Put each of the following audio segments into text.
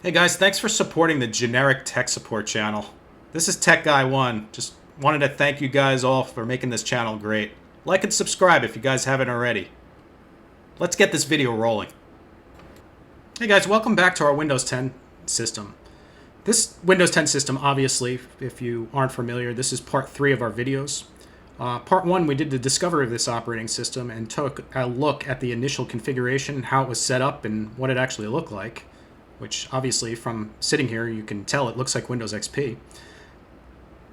Hey guys, thanks for supporting the generic tech support channel. This is Tech Guy 1. Just wanted to thank you guys all for making this channel great. Like and subscribe if you guys haven't already. Let's get this video rolling. Hey guys, welcome back to our Windows 10 system. This Windows 10 system, obviously, if you aren't familiar, this is part 3 of our videos. Part 1, we did the discovery of this operating system and took a look at the initial configuration, how it was set up, and what it actually looked like. Which obviously from sitting here you can tell it looks like Windows XP.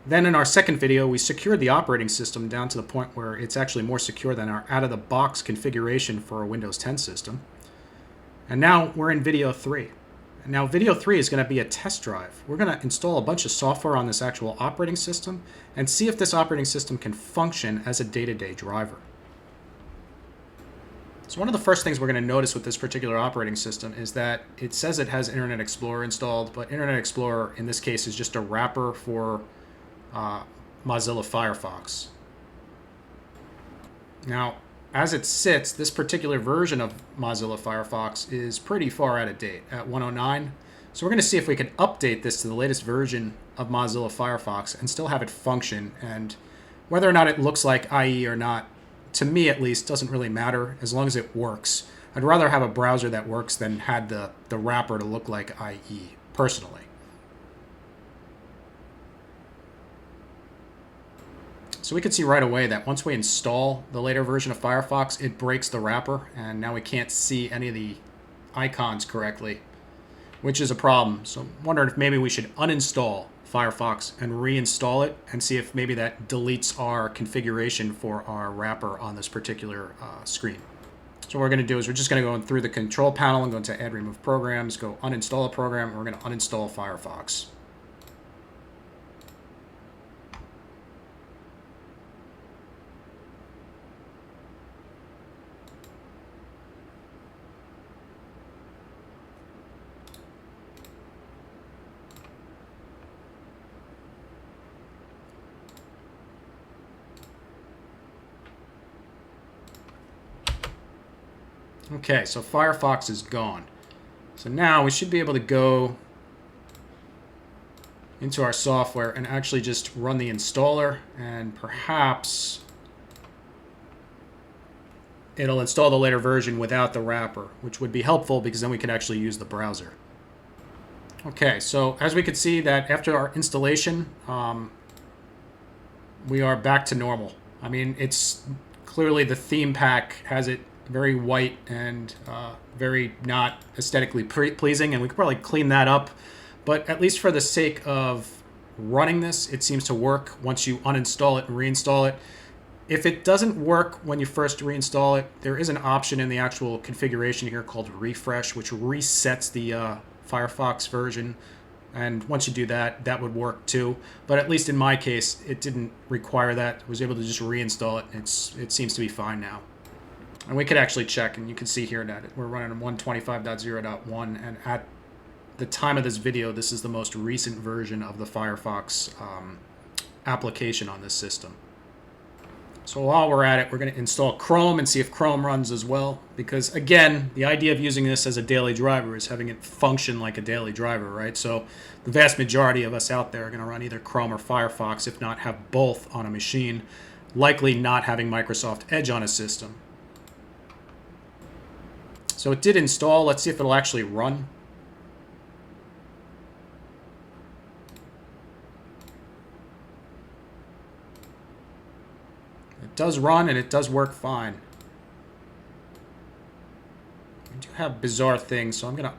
Then in our second video we secured the operating system down to the point where it's actually more secure than our out-of-the-box configuration for a Windows 10 system. And now we're in video 3. And now video 3 is going to be a test drive. We're going to install a bunch of software on this actual operating system and see if this operating system can function as a day-to-day driver. So one of the first things we're going to notice with this particular operating system is that it says it has Internet Explorer installed, but Internet Explorer in this case is just a wrapper for Mozilla Firefox. Now, as it sits, this particular version of Mozilla Firefox is pretty far out of date at 109. So we're going to see if we can update this to the latest version of Mozilla Firefox and still have it function. And whether or not it looks like IE or not, to me at least, doesn't really matter as long as it works. I'd rather have a browser that works than had the wrapper to look like IE, personally. So we can see right away that once we install the later version of Firefox, it breaks the wrapper, and now we can't see any of the icons correctly, which is a problem. So I'm wondering if maybe we should uninstall Firefox and reinstall it and see if maybe that deletes our configuration for our wrapper on this particular screen. So what we're going to do is we're just going to go through the control panel and go into Add Remove Programs, go uninstall a program, and we're going to uninstall Firefox. Okay, so Firefox is gone. So now we should be able to go into our software and actually just run the installer, and perhaps it'll install the later version without the wrapper, which would be helpful because then we could actually use the browser. Okay, so as we can see that after our installation, we are back to normal. I mean, it's clearly the theme pack has it very white and very not aesthetically pleasing, and we could probably clean that up. But at least for the sake of running this, it seems to work once you uninstall it and reinstall it. If it doesn't work when you first reinstall it, there is an option in the actual configuration here called refresh, which resets the Firefox version. And once you do that, that would work too. But at least in my case, it didn't require that. I was able to just reinstall it. It seems to be fine now. And we could actually check, and you can see here that we're running 125.0.1, and at the time of this video, this is the most recent version of the Firefox application on this system. So while we're at it, we're going to install Chrome and see if Chrome runs as well. Because again, the idea of using this as a daily driver is having it function like a daily driver, right? So the vast majority of us out there are going to run either Chrome or Firefox, if not have both on a machine, likely not having Microsoft Edge on a system. So it did install. Let's see if it'll actually run. It does run, and it does work fine. I do have bizarre things, so I'm going to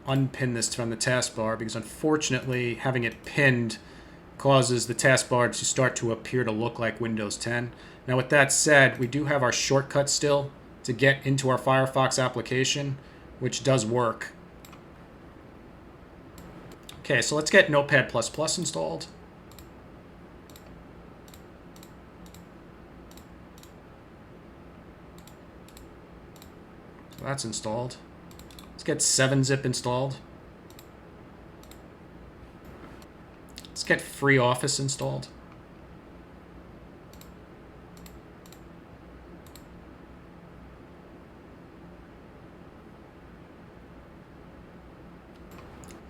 unpin this from the taskbar because unfortunately having it pinned causes the taskbar to start to appear to look like Windows 10. Now with that said, we do have our shortcut still to get into our Firefox application, which does work. Okay, so let's get Notepad++ installed. So that's installed. Let's get 7-zip installed. Let's get FreeOffice installed.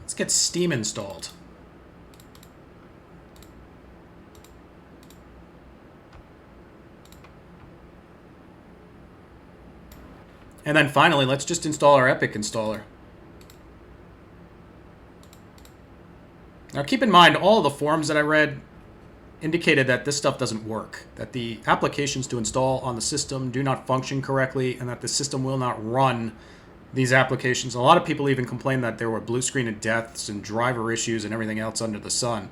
Let's get Steam installed. And then finally, let's just install our Epic installer. Now keep in mind, all of the forums that I read indicated that this stuff doesn't work, that the applications to install on the system do not function correctly, and that the system will not run these applications. A lot of people even complained that there were blue screen of deaths and driver issues and everything else under the sun.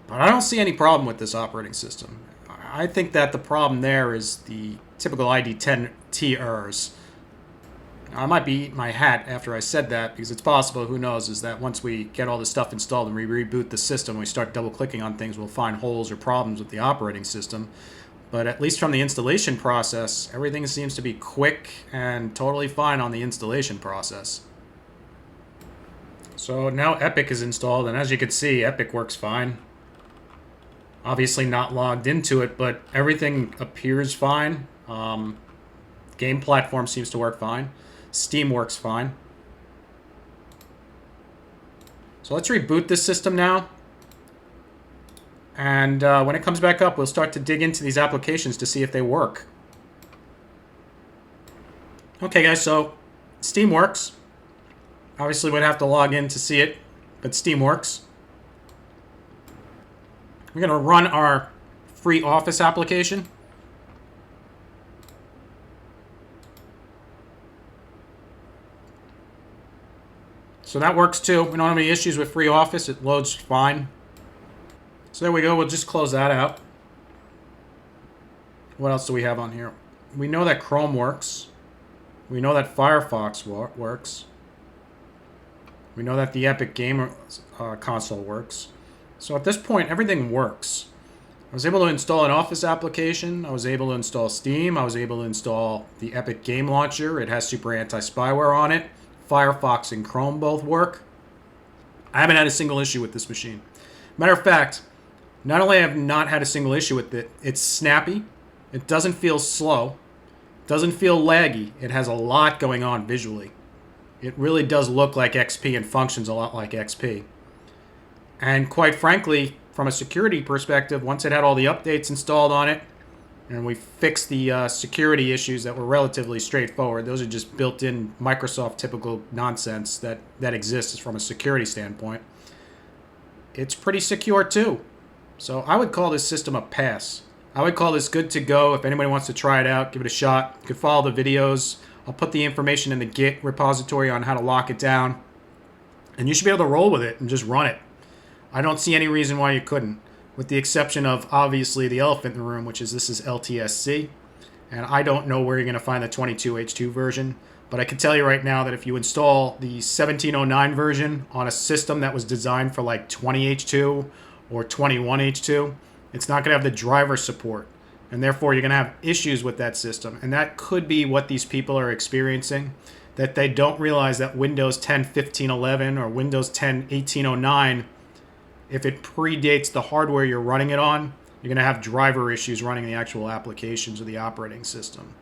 But I don't see any problem with this operating system. I think that the problem there is the typical ID10T errors. I might be eating my hat after I said that, because it's possible, who knows, is that once we get all this stuff installed and we reboot the system, we start double-clicking on things, we'll find holes or problems with the operating system. But at least from the installation process, everything seems to be quick and totally fine on the installation process. So now Epic is installed, and as you can see, Epic works fine. Obviously not logged into it, but everything appears fine. Game platform seems to work fine. Steam works fine. So let's reboot this system now. And when it comes back up, we'll start to dig into these applications to see if they work. Okay, guys, so Steam works. Obviously, we'd have to log in to see it, but Steam works. We're going to run our free Office application. So that works too. We don't have any issues with free Office. It loads fine. So there we go. We'll just close that out. What else do we have on here? We know that Chrome works. We know that Firefox works. We know that the Epic Game console works. So at this point, everything works. I was able to install an Office application. I was able to install Steam. I was able to install the Epic Game Launcher. It has super anti-spyware on it. Firefox and Chrome both work. I haven't had a single issue with this machine. Matter of fact, not only have I not had a single issue with it, it's snappy. It doesn't feel slow. It doesn't feel laggy. It has a lot going on visually. It really does look like XP and functions a lot like XP. And quite frankly, from a security perspective, once it had all the updates installed on it, and we fixed the security issues that were relatively straightforward. Those are just built-in Microsoft typical nonsense that exists from a security standpoint. It's pretty secure too. So I would call this system a pass. I would call this good to go. If anybody wants to try it out, give it a shot. You can follow the videos. I'll put the information in the Git repository on how to lock it down. And you should be able to roll with it and just run it. I don't see any reason why you couldn't, with the exception of, obviously, the elephant in the room, which is this is LTSC. And I don't know where you're going to find the 22H2 version. But I can tell you right now that if you install the 1709 version on a system that was designed for like 20H2 or 21H2, it's not going to have the driver support. And therefore, you're going to have issues with that system. And that could be what these people are experiencing, that they don't realize that Windows 10 1511 or Windows 10 1809, if it predates the hardware you're running it on, you're going to have driver issues running the actual applications of the operating system.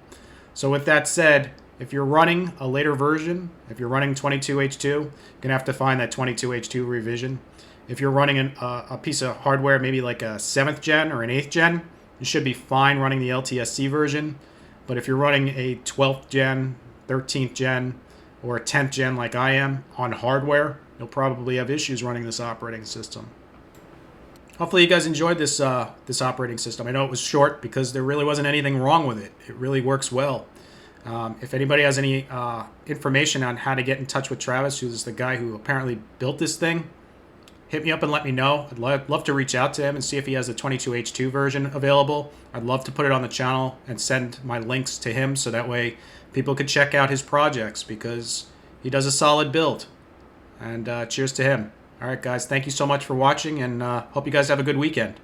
So with that said, if you're running a later version, if you're running 22H2, you're going to have to find that 22H2 revision. If you're running a piece of hardware, maybe like a 7th gen or an 8th gen, you should be fine running the LTSC version. But if you're running a 12th gen, 13th gen, or a 10th gen like I am on hardware, you'll probably have issues running this operating system. Hopefully you guys enjoyed this operating system. I know it was short because there really wasn't anything wrong with it. It really works well. If anybody has any information on how to get in touch with Travis, who's the guy who apparently built this thing, hit me up and let me know. I'd love to reach out to him and see if he has a 22H2 version available. I'd love to put it on the channel and send my links to him so that way people could check out his projects, because he does a solid build. And cheers to him. All right, guys, thank you so much for watching, and hope you guys have a good weekend.